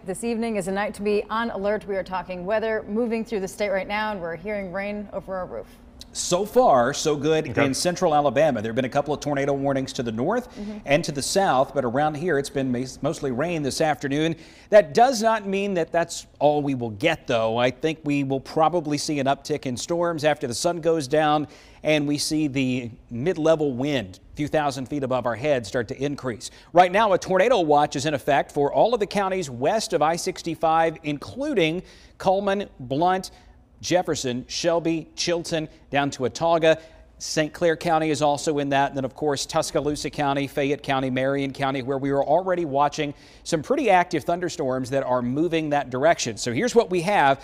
This evening is a night to be on alert. We are talking weather moving through the state right now, and we're hearing rain over our roof. So far, so good in central Alabama. There have been a couple of tornado warnings to the north and to the south, but around here it's been mostly rain this afternoon. That does not mean that that's all we will get, though. I think we will probably see an uptick in storms after the sun goes down and we see the mid-level wind, a few thousand feet above our heads, start to increase. Right now, a tornado watch is in effect for all of the counties west of I-65, including Cullman, Blount, Jefferson, Shelby, Chilton, down to Autauga. St. Clair County is also in that. And then, of course, Tuscaloosa County, Fayette County, Marion County, where we are already watching some pretty active thunderstorms that are moving that direction. So here's what we have.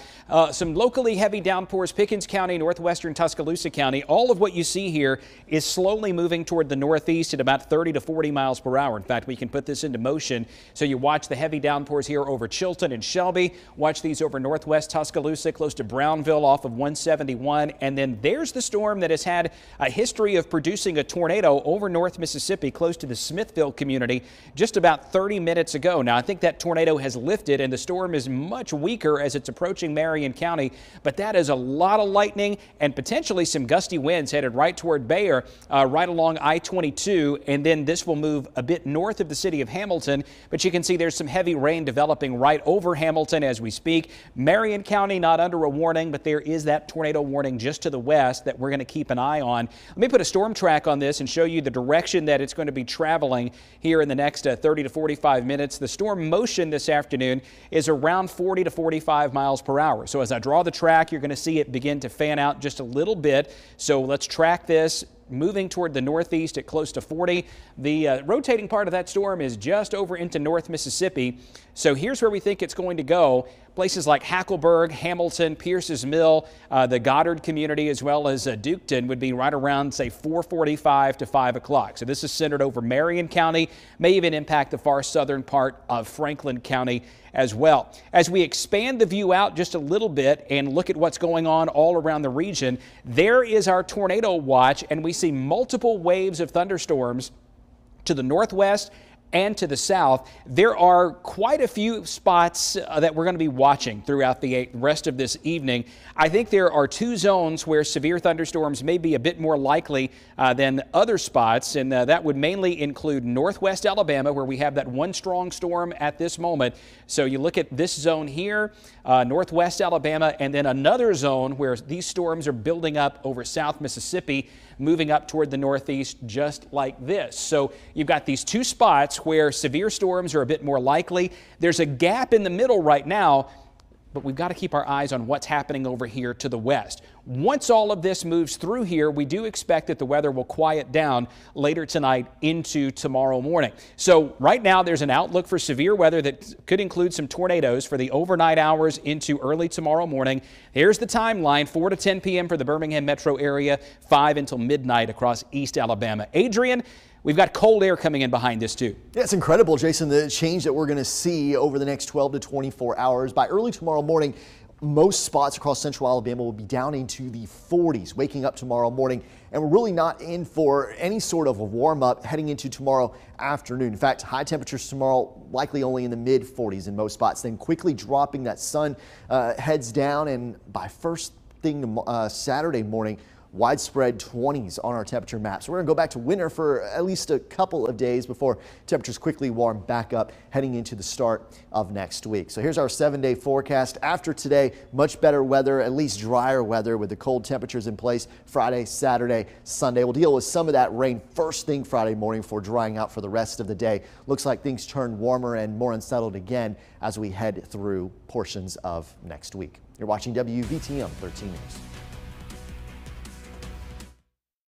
Some locally heavy downpours, Pickens County, northwestern Tuscaloosa County. All of what you see here is slowly moving toward the northeast at about 30 to 40 miles per hour. In fact, we can put this into motion. So you watch the heavy downpours here over Chilton and Shelby. Watch these over northwest Tuscaloosa, close to Brownville off of 171. And then there's the storm that has had a history of producing a tornado over North Mississippi, close to the Smithville community, just about 30 minutes ago. Now, I think that tornado has lifted and the storm is much weaker as it's approaching Marion County, but that is a lot of lightning and potentially some gusty winds headed right toward Bayer, right along I-22, and then this will move a bit north of the city of Hamilton, but you can see there's some heavy rain developing right over Hamilton as we speak. Marion County not under a warning, but there is that tornado warning just to the west that we're going to keep an eye on. Let me put a storm track on this and show you the direction that it's going to be traveling here in the next 30 to 45 minutes. The storm motion this afternoon is around 40 to 45 miles per hour. So as I draw the track, you're going to see it begin to fan out just a little bit. So let's track this. Moving toward the northeast at close to 40. The rotating part of that storm is just over into North Mississippi. So here's where we think it's going to go. Places like Hackleburg, Hamilton, Pierce's Mill, the Goddard community, as well as Duketon would be right around, say, 4:45 to 5 o'clock. So this is centered over Marion County, may even impact the far southern part of Franklin County as well. As we expand the view out just a little bit and look at what's going on all around the region, there is our tornado watch, and we see multiple waves of thunderstorms to the northwest and to the south. There are quite a few spots that we're going to be watching throughout the rest of this evening. I think there are two zones where severe thunderstorms may be a bit more likely than other spots, and that would mainly include northwest Alabama, where we have that one strong storm at this moment. So you look at this zone here, northwest Alabama, and then another zone where these storms are building up over South Mississippi, moving up toward the northeast just like this. So you've got these two spots where severe storms are a bit more likely. There's a gap in the middle right now, but we've got to keep our eyes on what's happening over here to the west. Once all of this moves through here, we do expect that the weather will quiet down later tonight into tomorrow morning. So right now there's an outlook for severe weather that could include some tornadoes for the overnight hours into early tomorrow morning. Here's the timeline: 4 to 10 p.m. for the Birmingham metro area, 5 until midnight across East Alabama. Adrian, we've got cold air coming in behind this too. Yeah, it's incredible, Jason, the change that we're going to see over the next 12 to 24 hours. By early tomorrow morning, most spots across central Alabama will be down into the 40s waking up tomorrow morning, and we're really not in for any sort of a warm up heading into tomorrow afternoon. In fact, high temperatures tomorrow likely only in the mid 40s in most spots, then quickly dropping. That sun heads down, and by first thing Saturday morning, widespread 20s on our temperature map. So we're going to go back to winter for at least a couple of days before temperatures quickly warm back up heading into the start of next week. So here's our 7-day forecast. After today, much better weather, at least drier weather with the cold temperatures in place Friday, Saturday, Sunday. We'll deal with some of that rain first thing Friday morning before drying out for the rest of the day. Looks like things turn warmer and more unsettled again as we head through portions of next week. You're watching WVTM 13 News.